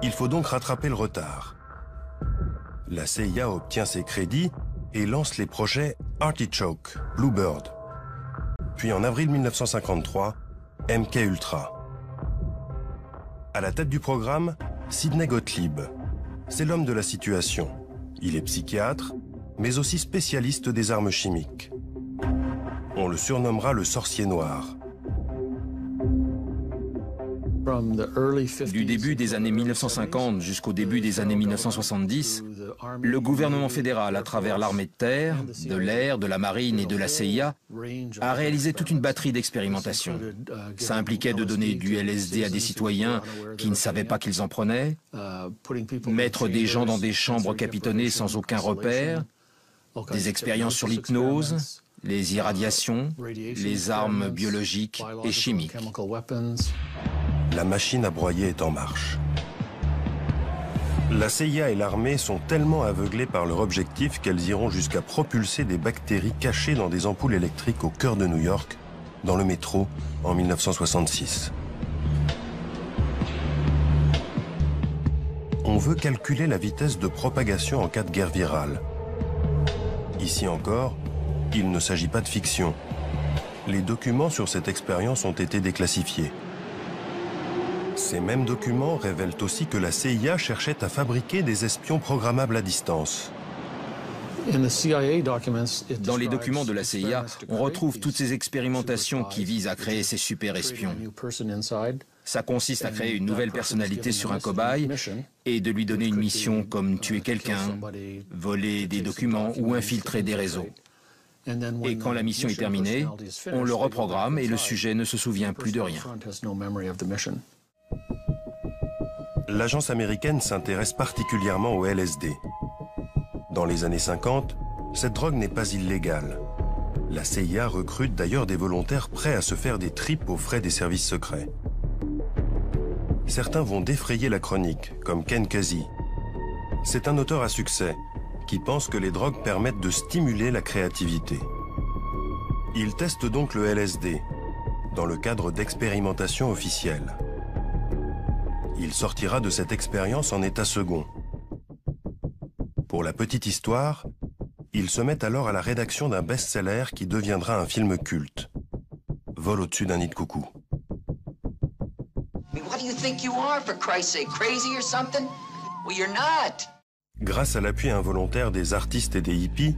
Il faut donc rattraper le retard. La CIA obtient ses crédits et lance les projets Artichoke, Bluebird. Puis en avril 1953, MK Ultra. À la tête du programme, Sidney Gottlieb. C'est l'homme de la situation. Il est psychiatre, mais aussi spécialiste des armes chimiques. On le surnommera le sorcier noir. Du début des années 1950 jusqu'au début des années 1970, le gouvernement fédéral, à travers l'armée de terre, de l'air, de la marine et de la CIA, a réalisé toute une batterie d'expérimentations. Ça impliquait de donner du LSD à des citoyens qui ne savaient pas qu'ils en prenaient, mettre des gens dans des chambres capitonnées sans aucun repère, des expériences sur l'hypnose, les irradiations, les armes biologiques et chimiques. La machine à broyer est en marche. La CIA et l'armée sont tellement aveuglées par leur objectif qu'elles iront jusqu'à propulser des bactéries cachées dans des ampoules électriques au cœur de New York, dans le métro, en 1966. On veut calculer la vitesse de propagation en cas de guerre virale. Ici encore, il ne s'agit pas de fiction. Les documents sur cette expérience ont été déclassifiés. Ces mêmes documents révèlent aussi que la CIA cherchait à fabriquer des espions programmables à distance. Dans les documents de la CIA, on retrouve toutes ces expérimentations qui visent à créer ces super espions. Ça consiste à créer une nouvelle personnalité sur un cobaye et de lui donner une mission comme tuer quelqu'un, voler des documents ou infiltrer des réseaux. Et quand la mission est terminée, on le reprogramme et le sujet ne se souvient plus de rien. L'agence américaine s'intéresse particulièrement au LSD. Dans les années 50, cette drogue n'est pas illégale. La CIA recrute d'ailleurs des volontaires prêts à se faire des tripes aux frais des services secrets. Certains vont défrayer la chronique, comme Ken Kesey. C'est un auteur à succès qui pense que les drogues permettent de stimuler la créativité. Il teste donc le LSD, dans le cadre d'expérimentations officielles. Il sortira de cette expérience en état second. Pour la petite histoire, il se met alors à la rédaction d'un best-seller qui deviendra un film culte. Vol au-dessus d'un nid de coucou. Grâce à l'appui involontaire des artistes et des hippies,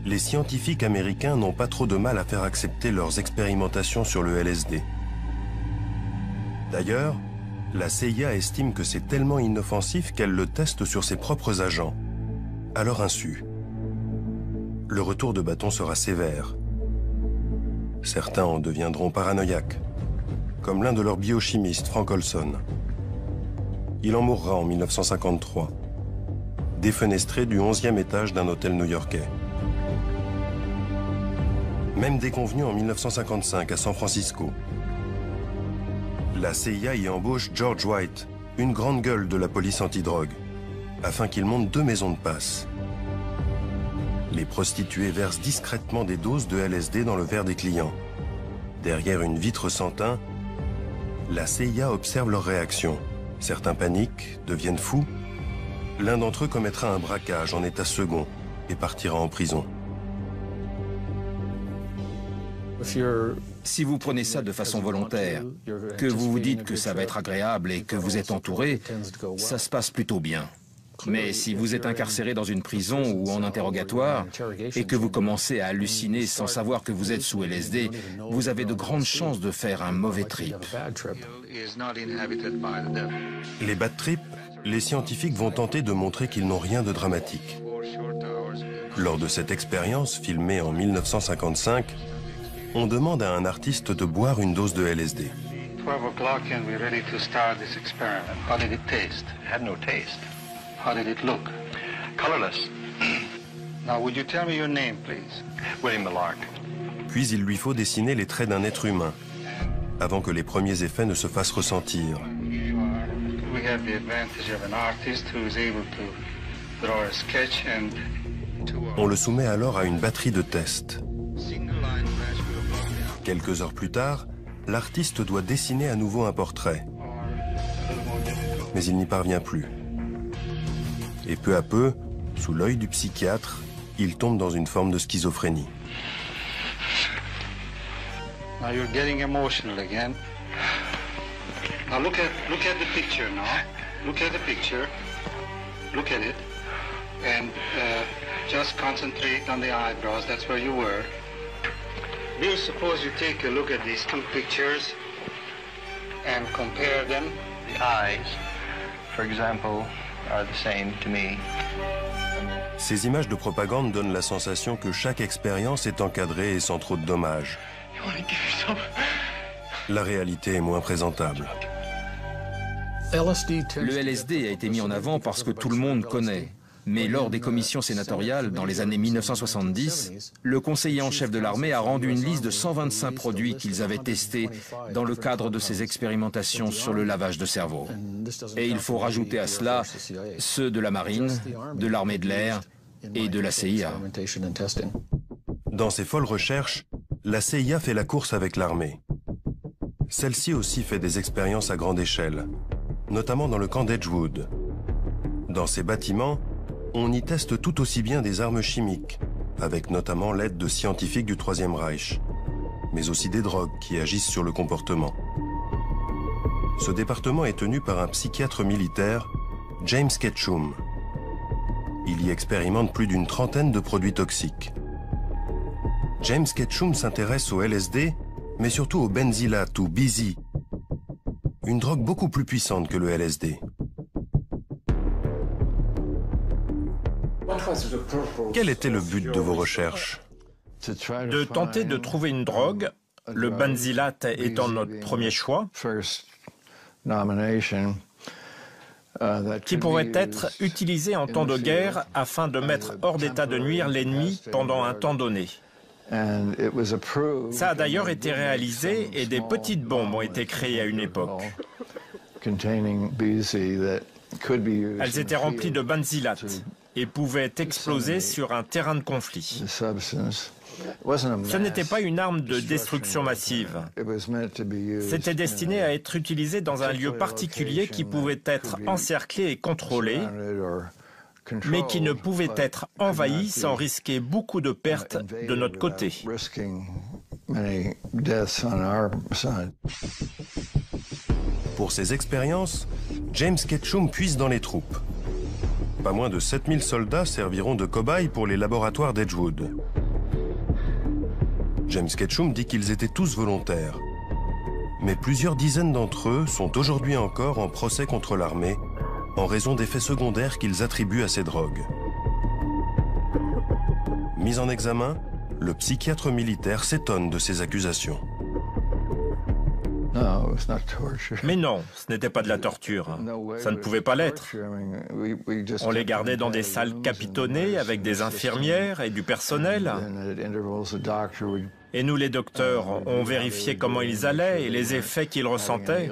les scientifiques américains n'ont pas trop de mal à faire accepter leurs expérimentations sur le LSD. D'ailleurs, la CIA estime que c'est tellement inoffensif qu'elle le teste sur ses propres agents, à leur insu. Le retour de bâton sera sévère. Certains en deviendront paranoïaques, comme l'un de leurs biochimistes, Frank Olson. Il en mourra en 1953, défenestré du 11e étage d'un hôtel new-yorkais. Même déconvenu en 1955 à San Francisco. La CIA y embauche George White, une grande gueule de la police antidrogue, afin qu'il monte 2 maisons de passe. Les prostituées versent discrètement des doses de LSD dans le verre des clients. Derrière une vitre sans teint, la CIA observe leurs réactions. Certains paniquent, deviennent fous. L'un d'entre eux commettra un braquage en état second et partira en prison. Si vous prenez ça de façon volontaire, que vous vous dites que ça va être agréable et que vous êtes entouré, ça se passe plutôt bien. Mais si vous êtes incarcéré dans une prison ou en interrogatoire et que vous commencez à halluciner sans savoir que vous êtes sous LSD, vous avez de grandes chances de faire un mauvais trip. Les bad trips, les scientifiques vont tenter de montrer qu'ils n'ont rien de dramatique. Lors de cette expérience, filmée en 1955, on demande à un artiste de boire une dose de LSD. 12 o'clock and we're ready to start this experiment. How did it taste? It had no taste. How did it look? Colorless. Now, would you tell me your name, please? William Millard. Puis il lui faut dessiner les traits d'un être humain, avant que les premiers effets ne se fassent ressentir. We have the advantage of an artist who is able to draw a sketch and On le soumet alors à une batterie de tests. Quelques heures plus tard, l'artiste doit dessiner à nouveau un portrait. mais il n'y parvient plus. Et peu à peu, sous l'œil du psychiatre, il tombe dans une forme de schizophrénie. Now you're getting emotional again. Now look at the picture now. Look at the picture. Look at it. And just concentrate on the eyebrows. That's where you were. Do you suppose you take a look at these two pictures and compare them? The eyes, for example, are the same to me. Ces images de propagande donnent la sensation que chaque expérience est encadrée et sans trop de dommages. La réalité est moins présentable. Le LSD a été mis en avant parce que tout le monde connaît. Mais lors des commissions sénatoriales, dans les années 1970, le conseiller en chef de l'armée a rendu une liste de 125 produits qu'ils avaient testés dans le cadre de ces expérimentations sur le lavage de cerveau. Et il faut rajouter à cela ceux de la marine, de l'armée de l'air et de la CIA. Dans ses folles recherches, la CIA fait la course avec l'armée. Celle-ci aussi fait des expériences à grande échelle, notamment dans le camp d'Edgewood. Dans ces bâtiments, on y teste tout aussi bien des armes chimiques, avec notamment l'aide de scientifiques du Troisième Reich, mais aussi des drogues qui agissent sur le comportement. Ce département est tenu par un psychiatre militaire, James Ketchum. Il y expérimente plus d'une trentaine de produits toxiques. James Ketchum s'intéresse au LSD, mais surtout au benzylate ou BZ, une drogue beaucoup plus puissante que le LSD. Quel était le but de vos recherches? De tenter de trouver une drogue, le benzylate étant notre premier choix, qui pourrait être utilisé en temps de guerre afin de mettre hors d'état de nuire l'ennemi pendant un temps donné. Ça a d'ailleurs été réalisé et des petites bombes ont été créées à une époque. Elles étaient remplies de benzylate et pouvaient exploser sur un terrain de conflit. Ce n'était pas une arme de destruction massive. C'était destiné à être utilisé dans un lieu particulier qui pouvait être encerclé et contrôlé, mais qui ne pouvait être envahi sans risquer beaucoup de pertes de notre côté. Pour ces expériences, James Ketchum puise dans les troupes. Pas moins de 7000 soldats serviront de cobayes pour les laboratoires d'Edgewood. James Ketchum dit qu'ils étaient tous volontaires. Mais plusieurs dizaines d'entre eux sont aujourd'hui encore en procès contre l'armée en raison d'effets secondaires qu'ils attribuent à ces drogues. Mis en examen, le psychiatre militaire s'étonne de ces accusations. Mais non, ce n'était pas de la torture. Ça ne pouvait pas l'être. On les gardait dans des salles capitonnées avec des infirmières et du personnel. Et nous, les docteurs, on vérifiait comment ils allaient et les effets qu'ils ressentaient.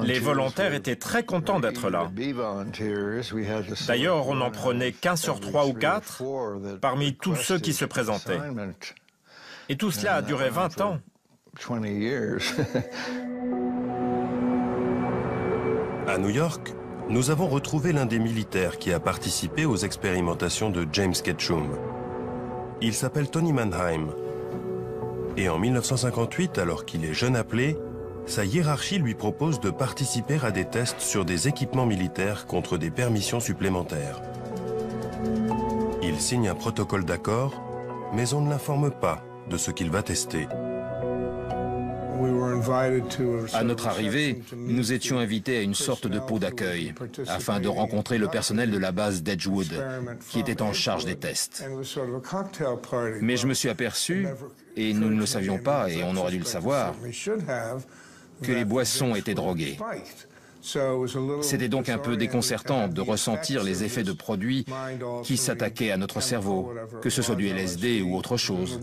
Les volontaires étaient très contents d'être là. D'ailleurs, on n'en prenait qu'un sur 3 ou 4 parmi tous ceux qui se présentaient. Et tout cela a duré 20 ans. À New York, nous avons retrouvé l'un des militaires qui a participé aux expérimentations de James Ketchum. Il s'appelle Tony Mannheim. Et en 1958, alors qu'il est jeune appelé, sa hiérarchie lui propose de participer à des tests sur des équipements militaires contre des permissions supplémentaires. Il signe un protocole d'accord, mais on ne l'informe pas de ce qu'il va tester. À notre arrivée, nous étions invités à une sorte de pot d'accueil afin de rencontrer le personnel de la base d'Edgewood qui était en charge des tests. Mais je me suis aperçu, et nous ne le savions pas et on aurait dû le savoir, que les boissons étaient droguées. C'était donc un peu déconcertant de ressentir les effets de produits qui s'attaquaient à notre cerveau, que ce soit du LSD ou autre chose.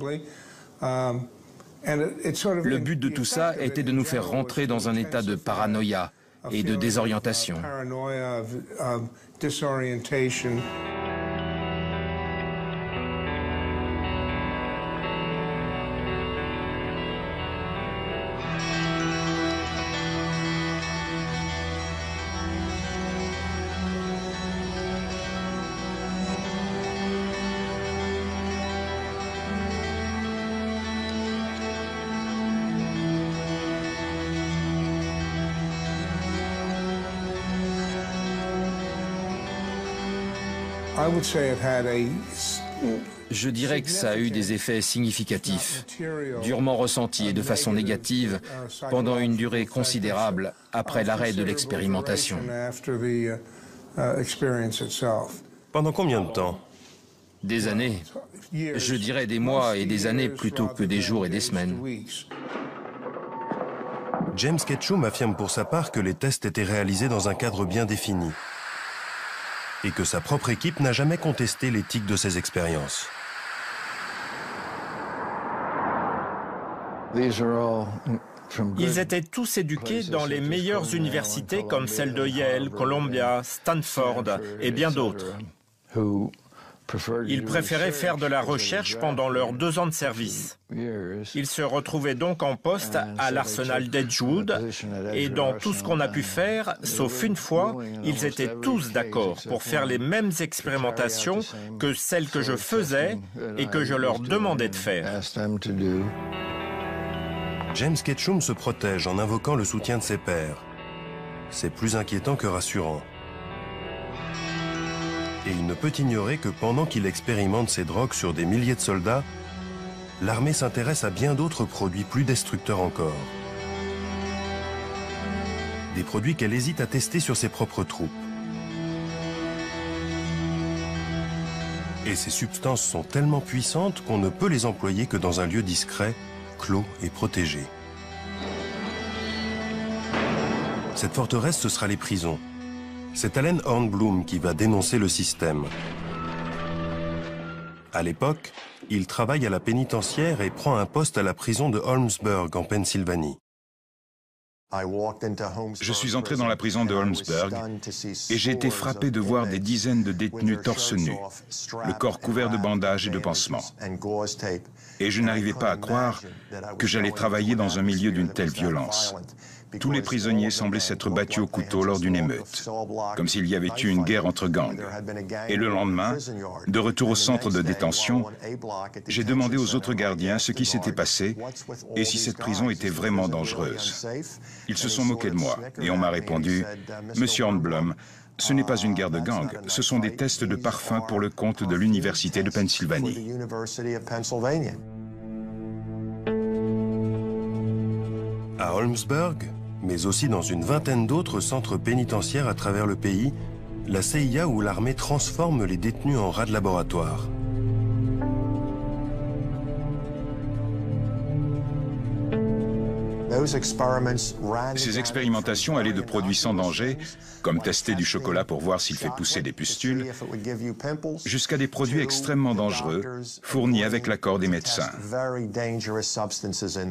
Le but de tout ça était de nous faire rentrer dans un état de paranoïa et de désorientation. Je dirais que ça a eu des effets significatifs, durement ressentis et de façon négative pendant une durée considérable après l'arrêt de l'expérimentation. Pendant combien de temps? Des années. Je dirais des mois et des années plutôt que des jours et des semaines. James Ketchum affirme pour sa part que les tests étaient réalisés dans un cadre bien défini et que sa propre équipe n'a jamais contesté l'éthique de ses expériences. Ils étaient tous éduqués dans les meilleures universités comme celle de Yale, Columbia, Stanford et bien d'autres. Ils préféraient faire de la recherche pendant leurs 2 ans de service. Ils se retrouvaient donc en poste à l'arsenal d'Edgewood et dans tout ce qu'on a pu faire, sauf une fois, ils étaient tous d'accord pour faire les mêmes expérimentations que celles que je faisais et que je leur demandais de faire. James Ketchum se protège en invoquant le soutien de ses pairs. C'est plus inquiétant que rassurant. Et il ne peut ignorer que pendant qu'il expérimente ces drogues sur des milliers de soldats, l'armée s'intéresse à bien d'autres produits plus destructeurs encore. Des produits qu'elle hésite à tester sur ses propres troupes. Et ces substances sont tellement puissantes qu'on ne peut les employer que dans un lieu discret, clos et protégé. Cette forteresse, ce sera les prisons. C'est Allen Hornblum qui va dénoncer le système. À l'époque, il travaille à la pénitentiaire et prend un poste à la prison de Holmesburg, en Pennsylvanie. Je suis entré dans la prison de Holmesburg et j'ai été frappé de voir des dizaines de détenus torse nu, le corps couvert de bandages et de pansements. Et je n'arrivais pas à croire que j'allais travailler dans un milieu d'une telle violence. Tous les prisonniers semblaient s'être battus au couteau lors d'une émeute, comme s'il y avait eu une guerre entre gangs. Et le lendemain, de retour au centre de détention, j'ai demandé aux autres gardiens ce qui s'était passé et si cette prison était vraiment dangereuse. Ils se sont moqués de moi et on m'a répondu « Monsieur Hornblum, ce n'est pas une guerre de gangs, ce sont des tests de parfum pour le compte de l'Université de Pennsylvanie. » À Holmesburg, mais aussi dans une vingtaine d'autres centres pénitentiaires à travers le pays, la CIA ou l'armée transforme les détenus en rats de laboratoire. Ces expérimentations allaient de produits sans danger, comme tester du chocolat pour voir s'il fait pousser des pustules, jusqu'à des produits extrêmement dangereux, fournis avec l'accord des médecins.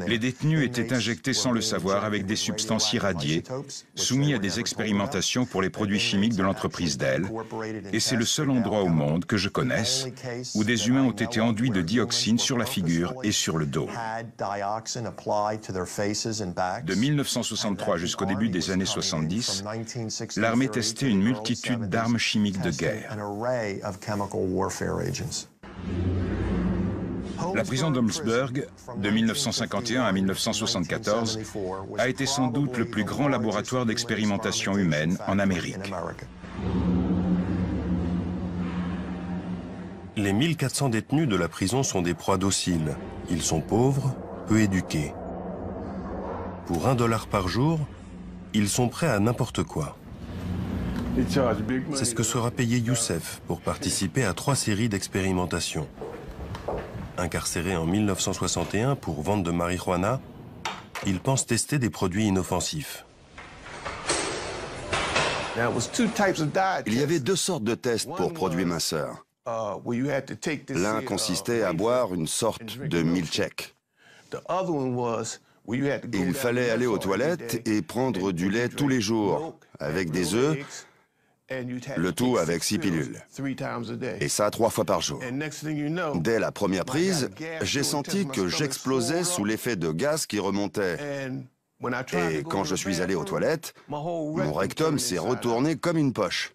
Les détenus étaient injectés sans le savoir avec des substances irradiées, soumis à des expérimentations pour les produits chimiques de l'entreprise Dell, et c'est le seul endroit au monde que je connaisse où des humains ont été enduits de dioxine sur la figure et sur le dos. De 1963 jusqu'au début des années 70, l'armée testait une multitude d'armes chimiques de guerre. La prison d'Holmesburg, de 1951 à 1974, a été sans doute le plus grand laboratoire d'expérimentation humaine en Amérique. Les 1400 détenus de la prison sont des proies dociles. Ils sont pauvres, peu éduqués. Pour $1 par jour, ils sont prêts à n'importe quoi. C'est ce que sera payé Youssef pour participer à 3 séries d'expérimentation. Incarcéré en 1961 pour vente de marijuana, il pense tester des produits inoffensifs. Il y avait 2 sortes de tests pour produits minceurs. L'un consistait à boire une sorte de milkshake. Il fallait aller aux toilettes et prendre du lait tous les jours, avec des œufs, le tout avec 6 pilules. Et ça 3 fois par jour. Dès la première prise, j'ai senti que j'explosais sous l'effet de gaz qui remontait. Et quand je suis allé aux toilettes, mon rectum s'est retourné comme une poche.